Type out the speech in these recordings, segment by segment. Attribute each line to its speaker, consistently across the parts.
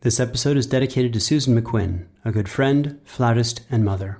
Speaker 1: This episode is dedicated to Susan McQuinn, a good friend, flautist, and mother.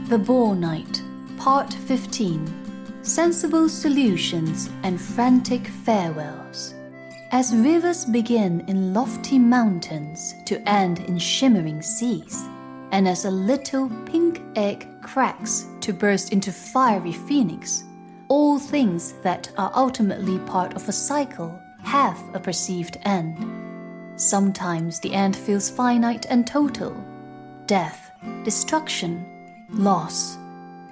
Speaker 2: The Boar Night, Part 15. Sensible Solutions and Frantic Farewells. As rivers begin in lofty mountains to end in shimmering seas, and as a little pink egg cracks to burst into fiery phoenix, all things that are ultimately part of a cycle have a perceived end. Sometimes the end feels finite and total. Death, destruction, loss,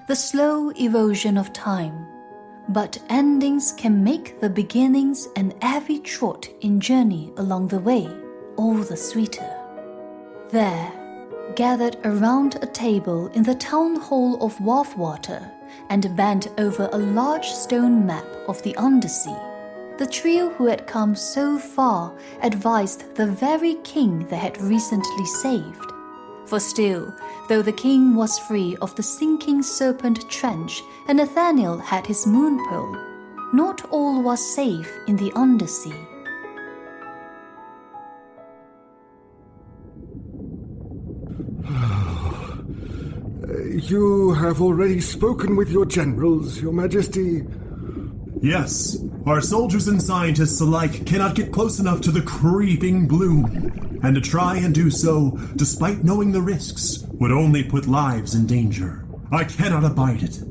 Speaker 2: the slow erosion of time. But endings can make the beginnings and every trot in journey along the way all the sweeter. There, gathered around a table in the town hall of Wharfwater and bent over a large stone map of the undersea, the trio who had come so far advised the very king they had recently saved. For still, though the king was free of the sinking serpent trench and Nathaniel had his moon pearl, not all was safe in the undersea.
Speaker 3: You have already spoken with your generals, Your Majesty.
Speaker 4: Yes, our soldiers and scientists alike cannot get close enough to the creeping bloom, and to try and do so, despite knowing the risks, would only put lives in danger. I cannot abide it.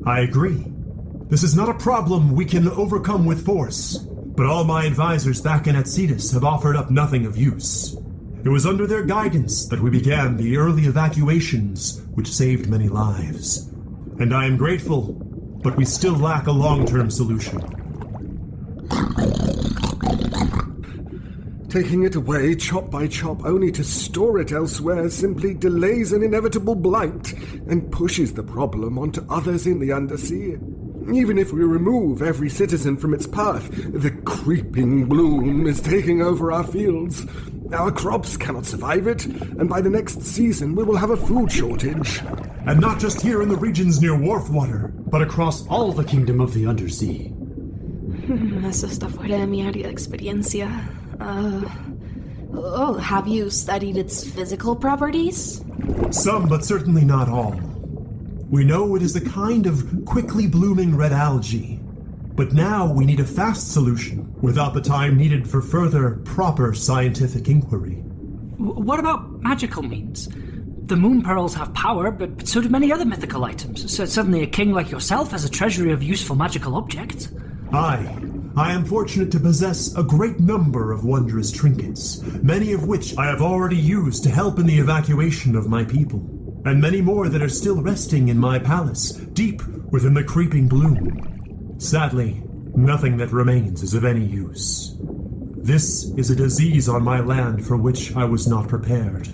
Speaker 4: I agree. This is not a problem we can overcome with force, but all my advisors back in Statz have offered up nothing of use. It was under their guidance that we began the early evacuations, which saved many lives. And I am grateful, but we still lack a long-term solution.
Speaker 3: Taking it away chop by chop only to store it elsewhere simply delays an inevitable blight and pushes the problem onto others in the undersea. Even if we remove every citizen from its path, the creeping bloom is taking over our fields. Our crops cannot survive it, and by the next season we will have a food shortage.
Speaker 4: And not just here in the regions near Wharfwater,
Speaker 1: But across all the kingdom of the undersea.
Speaker 5: Eso está fuera de mi área de experiencia. Have you studied its physical properties?
Speaker 4: Some, but certainly not all. We know it is a kind of quickly blooming red algae. But now we need a fast solution, without the time needed for further, proper scientific inquiry.
Speaker 6: What about magical means? The moon pearls have power, but so do many other mythical items. So suddenly a king like yourself has a treasury of useful magical objects.
Speaker 4: I am fortunate to possess a great number of wondrous trinkets, many of which I have already used to help in the evacuation of my people, and many more that are still resting in my palace, deep within the creeping bloom. Sadly, nothing that remains is of any use. This is a disease on my land for which I was not prepared.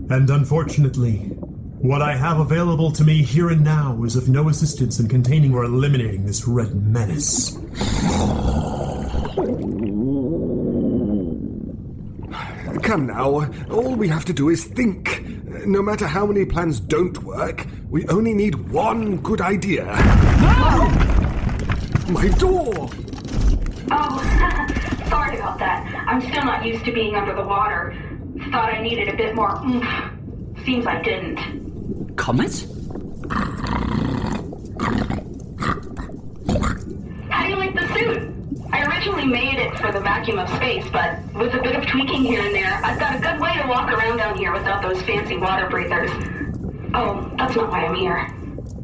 Speaker 4: And unfortunately, what I have available to me here and now is of no assistance in containing or eliminating this red menace.
Speaker 3: Come now, all we have to do is think. No matter how many plans don't work, we only need one good idea.
Speaker 7: No!
Speaker 3: My door!
Speaker 7: Oh, sorry about that. I'm still not used to being under the water. Thought I needed a bit more oomph. Seems I didn't.
Speaker 6: Comet?
Speaker 7: How do you like the suit? I originally made it for the vacuum of space, but with a bit of tweaking here and there, I've got a good way to walk around down here without those fancy water breathers. Oh, that's not why I'm here.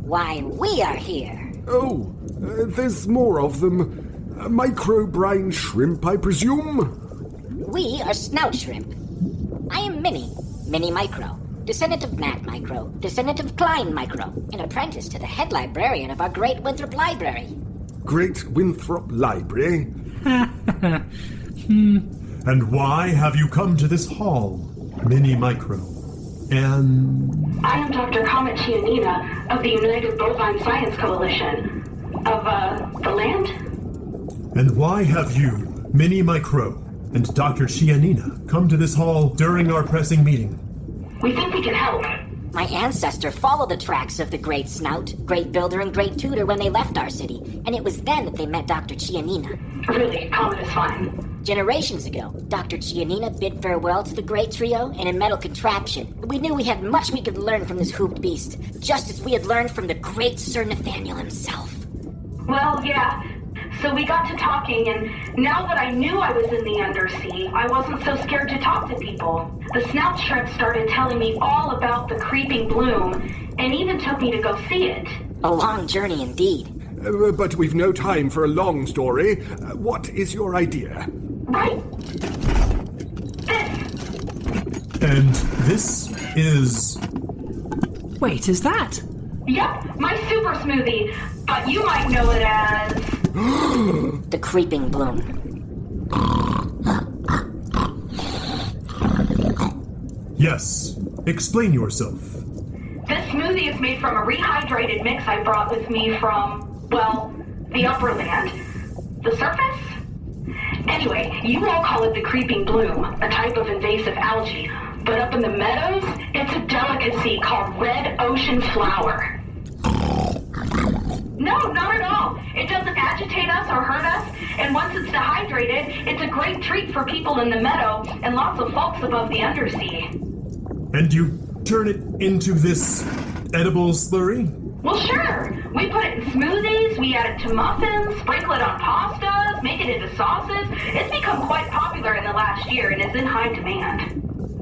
Speaker 8: Why we are here.
Speaker 3: Oh, there's more of them. Micro-brine shrimp, I presume?
Speaker 8: We are snout shrimp. I am Minnie Meikro. descendant of Nat Meikro, descendant of Klein Meikro, an apprentice to the head librarian of our great Winthrop Library.
Speaker 3: Great Winthrop Library?
Speaker 4: And why have you come to this hall, Minnie Meikro? And...
Speaker 7: I am Dr. Comet Chianina of the United Bovine Science Coalition. Of, the land?
Speaker 4: And why have you, Minnie Meikro, and Dr. Chianina come to this hall during our pressing meeting?
Speaker 7: We think we can help.
Speaker 8: My ancestor followed the tracks of the Great Snout, Great Builder, and Great Tutor when they left our city, and it was then that they met Dr. Chianina.
Speaker 7: Really, Comet is fine.
Speaker 8: Generations ago, Dr. Chianina bid farewell to the Great Trio in a metal contraption. We knew we had much we could learn from this hooped beast, just as we had learned from the great Sir Nathaniel himself.
Speaker 7: Well, yeah. So we got to talking, and now that I knew I was in the Undersea, I wasn't so scared to talk to people. The snout shrimp started telling me all about the creeping bloom, and even took me to go see it.
Speaker 8: A long journey indeed.
Speaker 3: But we've no time for a long story. What is your idea?
Speaker 7: Right. This.
Speaker 4: And this is...
Speaker 6: Wait, is that?
Speaker 7: Yep, my super smoothie, but you might know it as...
Speaker 8: The creeping bloom.
Speaker 4: Yes, explain yourself.
Speaker 7: This smoothie is made from a rehydrated mix I brought with me from, well, the upper land. The surface? Anyway, you all call it the creeping bloom, a type of invasive algae. But up in the meadows, it's a delicacy called red ocean flower. No, not at all. It doesn't agitate us or hurt us, and once it's dehydrated, it's a great treat for people in the meadow and lots of folks above the Undersea.
Speaker 4: And you turn it into this edible slurry?
Speaker 7: Well, sure. We put it in smoothies, we add it to muffins, sprinkle it on pastas, make it into sauces. It's become quite popular in the last year and is in high demand.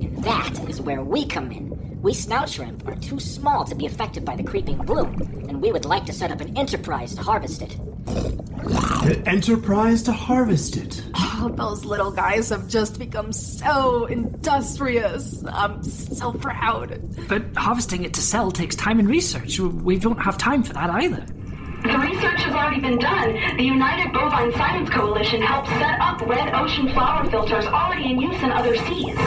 Speaker 8: And that is where we come in. We snout shrimp are too small to be affected by the creeping bloom, and we would like to set up an enterprise to harvest it.
Speaker 4: An enterprise to harvest it?
Speaker 5: Oh, those little guys have just become so industrious. I'm so proud.
Speaker 6: But harvesting it to sell takes time and research. We don't have time for that either.
Speaker 7: The research has already been done. The United Bovine Science Coalition helped set up red ocean flower filters already in use in other seas.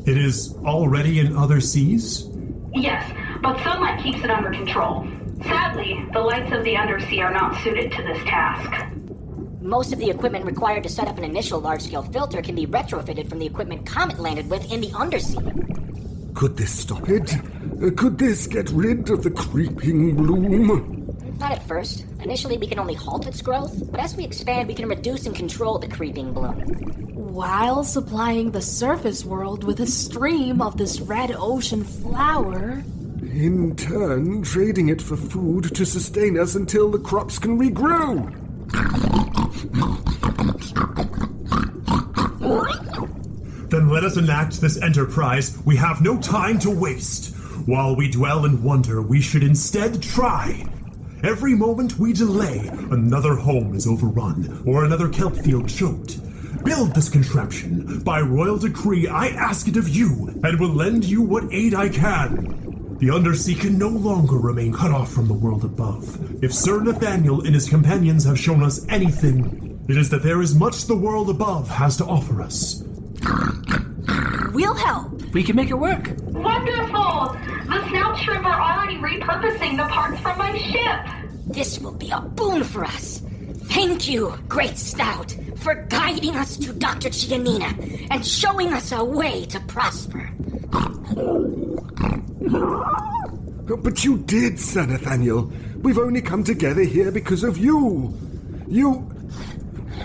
Speaker 4: It is already in other seas?
Speaker 7: Yes, but sunlight keeps it under control. Sadly, the lights of the Undersea are not suited to this task.
Speaker 8: Most of the equipment required to set up an initial large-scale filter can be retrofitted from the equipment Comet landed with in the Undersea.
Speaker 3: Could this stop it? Could this get rid of the creeping bloom?
Speaker 8: Not at first. Initially, we can only halt its growth, but as we expand, we can reduce and control the creeping bloom.
Speaker 5: While supplying the surface world with a stream of this red ocean flower.
Speaker 3: In turn, trading it for food to sustain us until the crops can regrow.
Speaker 4: Then let us enact this enterprise. We have no time to waste. While we dwell in wonder, we should instead try. Every moment we delay, another home is overrun, or another kelp field choked. Build this contraption. By royal decree, I ask it of you, and will lend you what aid I can. The Undersea can no longer remain cut off from the world above. If Sir Nathaniel and his companions have shown us anything, it is that there is much the world above has to offer us.
Speaker 5: We'll help.
Speaker 6: We can make it work.
Speaker 7: Wonderful! The snout shrimp are already repurposing the parts from my ship.
Speaker 8: This will be a boon for us. Thank you, Great Snout, for guiding us to Dr. Chianina and showing us a way to prosper.
Speaker 3: But you did, Sir Nathaniel. We've only come together here because of you.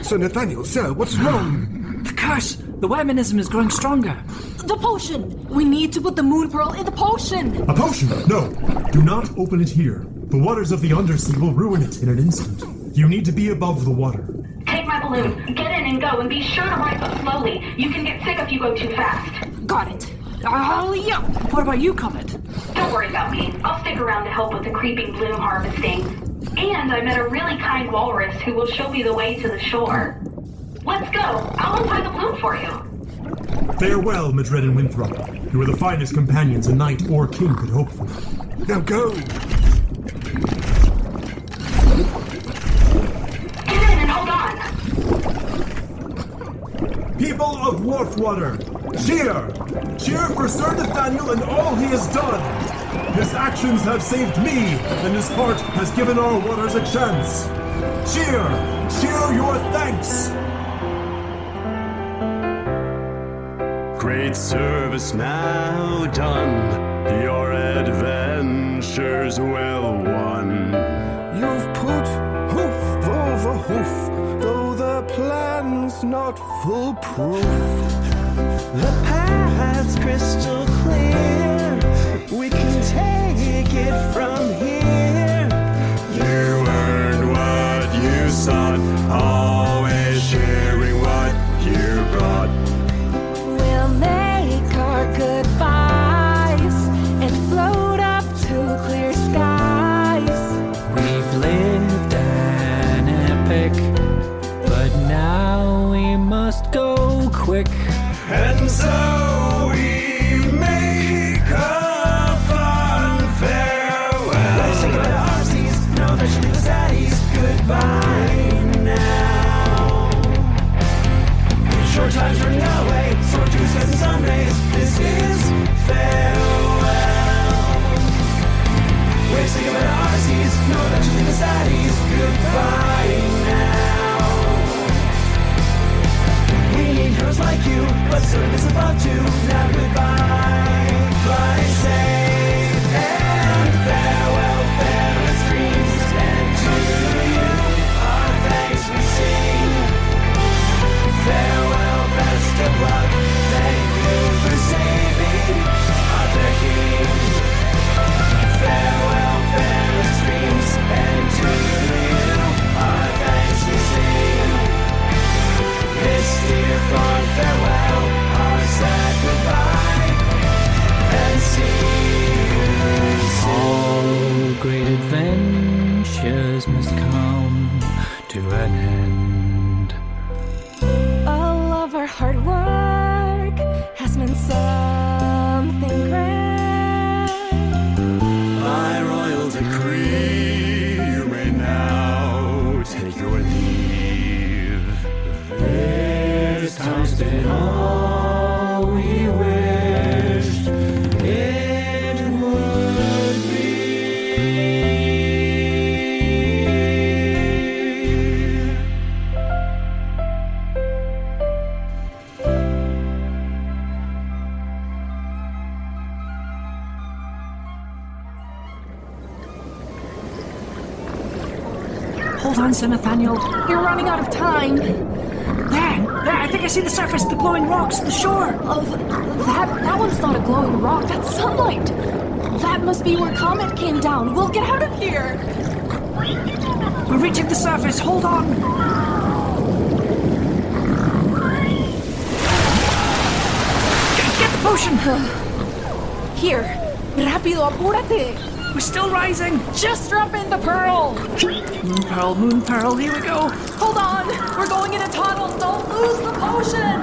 Speaker 3: Sir Nathaniel, sir, what's wrong?
Speaker 6: The curse! The Weremanism is growing stronger.
Speaker 5: The potion! We need to put the moon pearl in the potion!
Speaker 4: A potion? No. Do not open it here. The waters of the Undersea will ruin it in an instant. You need to be above the water.
Speaker 7: Take my balloon, get in and go, and be sure to rise up slowly. You can get sick if you go too fast.
Speaker 5: Got it. Oh, yeah.
Speaker 6: What about you, Comet?
Speaker 7: Don't worry about me. I'll stick around to help with the creeping bloom harvesting. And I met a really kind walrus who will show me the way to the shore. Let's go. I'll untie the bloom for you.
Speaker 4: Farewell, Madredd and Winthrop. You are the finest companions a knight or king could hope for.
Speaker 3: Now go!
Speaker 7: Get in and hold on!
Speaker 4: People of Wharfwater, cheer! Cheer for Sir Nathaniel and all he has done! His actions have saved me, and his heart has given our waters a chance. Cheer! Cheer your thanks!
Speaker 9: Great service now done, your adventures well won.
Speaker 3: You've put hoof over hoof, though the plan's not foolproof.
Speaker 10: The path's crystal clear, we can take it from here.
Speaker 9: You earned what you sought, always sharing what you brought.
Speaker 5: We'll make our goodbyes and float up to clear skies.
Speaker 11: We've lived an epic, but now we must go quick.
Speaker 9: And so we make a fond farewell.
Speaker 10: Let's take it our seas, know that you leave us at ease. Goodbye now. Short time's running away, sore to skies and sun rays. This is farewell. Waves take it our seas, know that you leave us at ease. Goodbye now. We need heroes like you, but service above too. Now goodbye, fly safe and farewell, fairest dreams. And to you, our thanks we sing. Farewell, best of luck. Thank you for saving our fair king. Farewell, fairest dreams. And to you, our thanks we sing. This dear fond farewell, our sad goodbye, and see you soon.
Speaker 11: All great adventures must come to an end.
Speaker 5: All of our hard work has meant something grand.
Speaker 9: By royal decree, you may now take your leave.
Speaker 11: This time's been all we wished it would be.
Speaker 6: Hold on, Sir Nathaniel.
Speaker 5: You're running out of time.
Speaker 6: There, I think I see the surface, the glowing rocks, the shore.
Speaker 5: Oh, that one's not a glowing rock. That's sunlight. That must be where Comet came down. We'll get out of here.
Speaker 6: We're reaching the surface, hold on. Get the potion.
Speaker 5: Here. Rápido, apúrate.
Speaker 6: We're still rising.
Speaker 5: Just drop in the pearl.
Speaker 6: Moon pearl, here we go.
Speaker 5: Hold on. We're going in a tunnel. Don't lose the potion.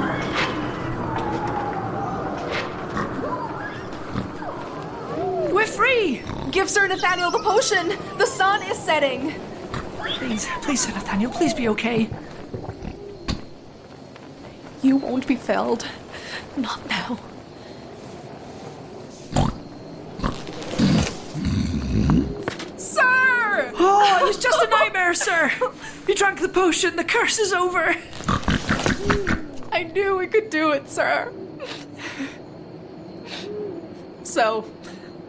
Speaker 6: We're free.
Speaker 5: Give Sir Nathaniel the potion. The sun is setting.
Speaker 6: Please, Sir Nathaniel, please be okay.
Speaker 5: You won't be felled. Not now. Sir!
Speaker 6: Oh, it was just a nightmare, sir. You drank the potion. The curse is over.
Speaker 5: I knew we could do it, sir. So,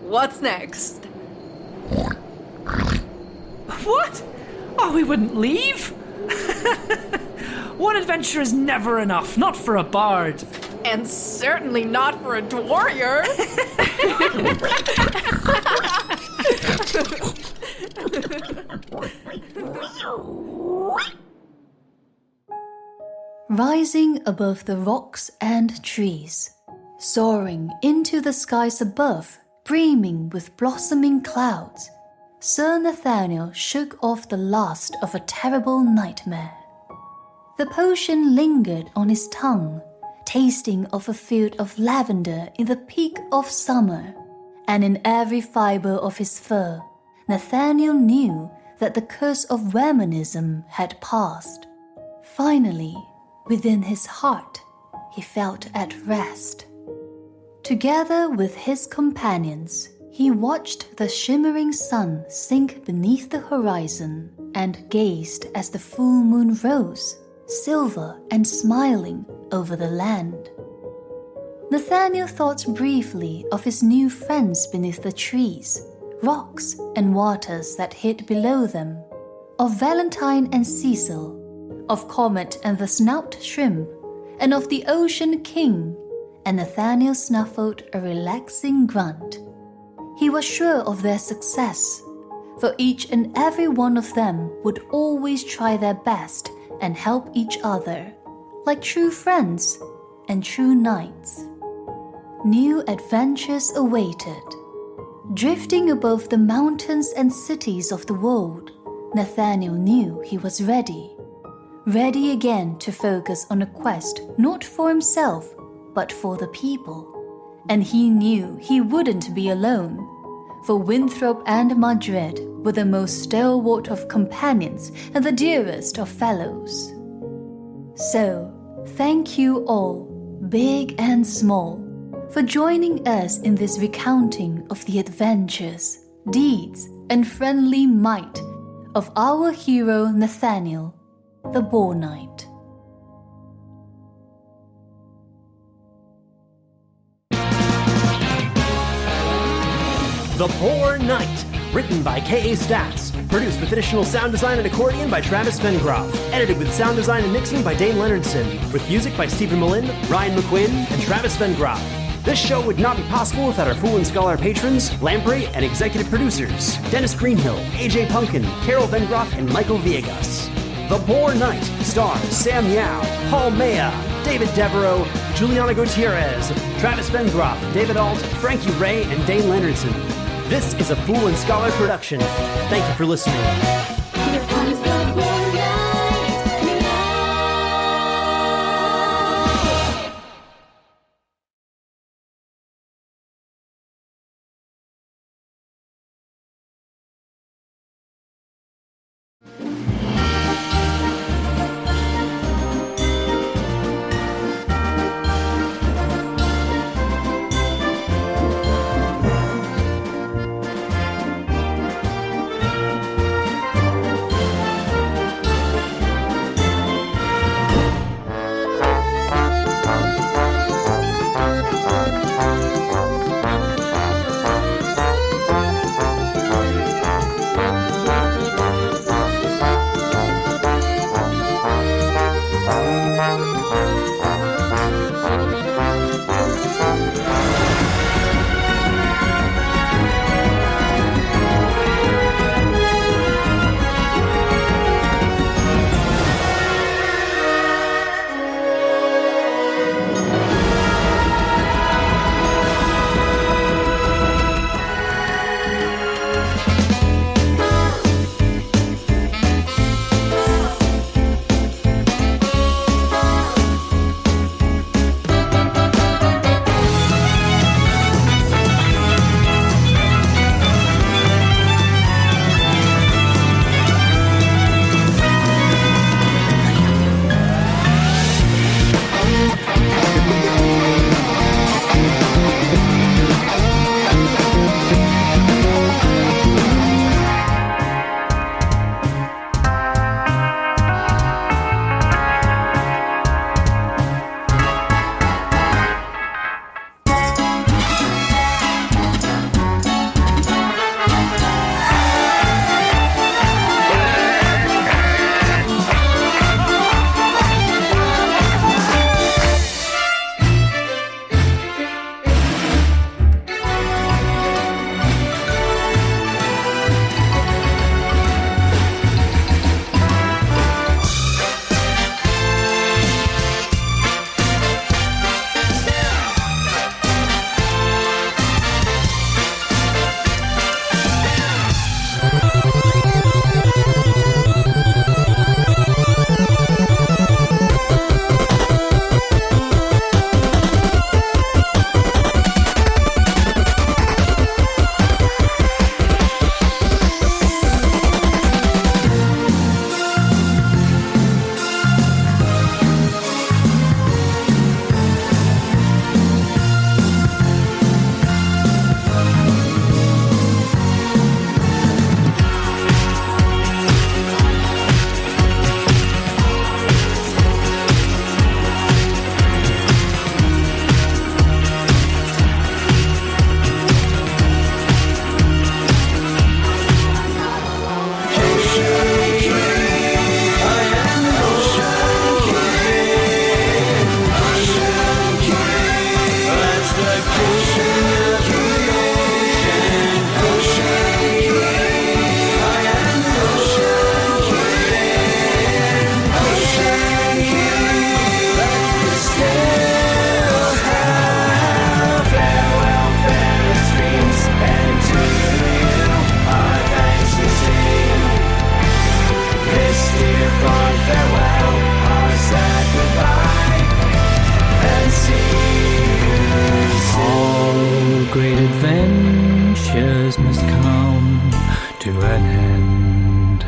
Speaker 5: what's next?
Speaker 6: What? Oh, we wouldn't leave? One adventure is never enough, not for a bard.
Speaker 5: And certainly not for a warrior.
Speaker 2: Rising above the rocks and trees, soaring into the skies above, brimming with blossoming clouds, Sir Nathaniel shook off the last of a terrible nightmare. The potion lingered on his tongue, tasting of a field of lavender in the peak of summer, and in every fiber of his fur, Nathaniel knew that the curse of Weremanism had passed. Finally, within his heart, he felt at rest. Together with his companions, he watched the shimmering sun sink beneath the horizon and gazed as the full moon rose, silver and smiling, over the land. Nathaniel thought briefly of his new friends beneath the trees, rocks and waters that hid below them, of Valentine and Cecil, of Comet and the snout shrimp, and of the Ocean King, and Nathaniel snuffled a relaxing grunt. He was sure of their success, for each and every one of them would always try their best and help each other, like true friends and true knights. New adventures awaited. Drifting above the mountains and cities of the world, Nathaniel knew he was ready. Ready again to focus on a quest not for himself, but for the people. And he knew he wouldn't be alone, for Winthrop and Madredd were the most stalwart of companions and the dearest of fellows. So, thank you all, big and small, for joining us in this recounting of the adventures, deeds, and friendly might of our hero Nathaniel, the Boar Knight.
Speaker 12: The Boar Knight, written by K.A. Statz, produced with additional sound design and accordion by Travis Vengroff, edited with sound design and mixing by Dayn Leonardson, with music by Stephen Mullen, Ryan McQuinn, and Travis Vengroff. This show would not be possible without our Fool and Scholar patrons, lamprey, and executive producers, Dennis Greenhill, AJ Pumpkin, Carol Vengroff, and Michael Villegas. The Boar Knight stars Sam Yeow, Paul Mella, David Devereux, Juliana Gutiérrez, Travis Vengroff, David Ault, Frankie, Raye, and Dayn Leonardson. This is a Fool and Scholar production. Thank you for listening.
Speaker 10: Here comes the Boar Knight.
Speaker 11: to an end.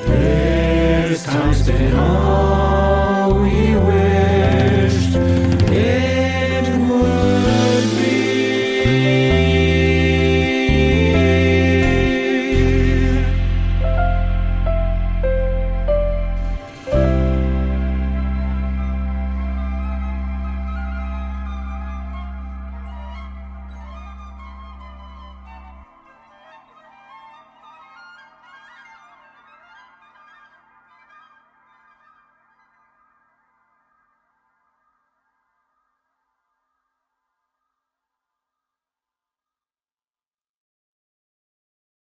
Speaker 11: This time's been all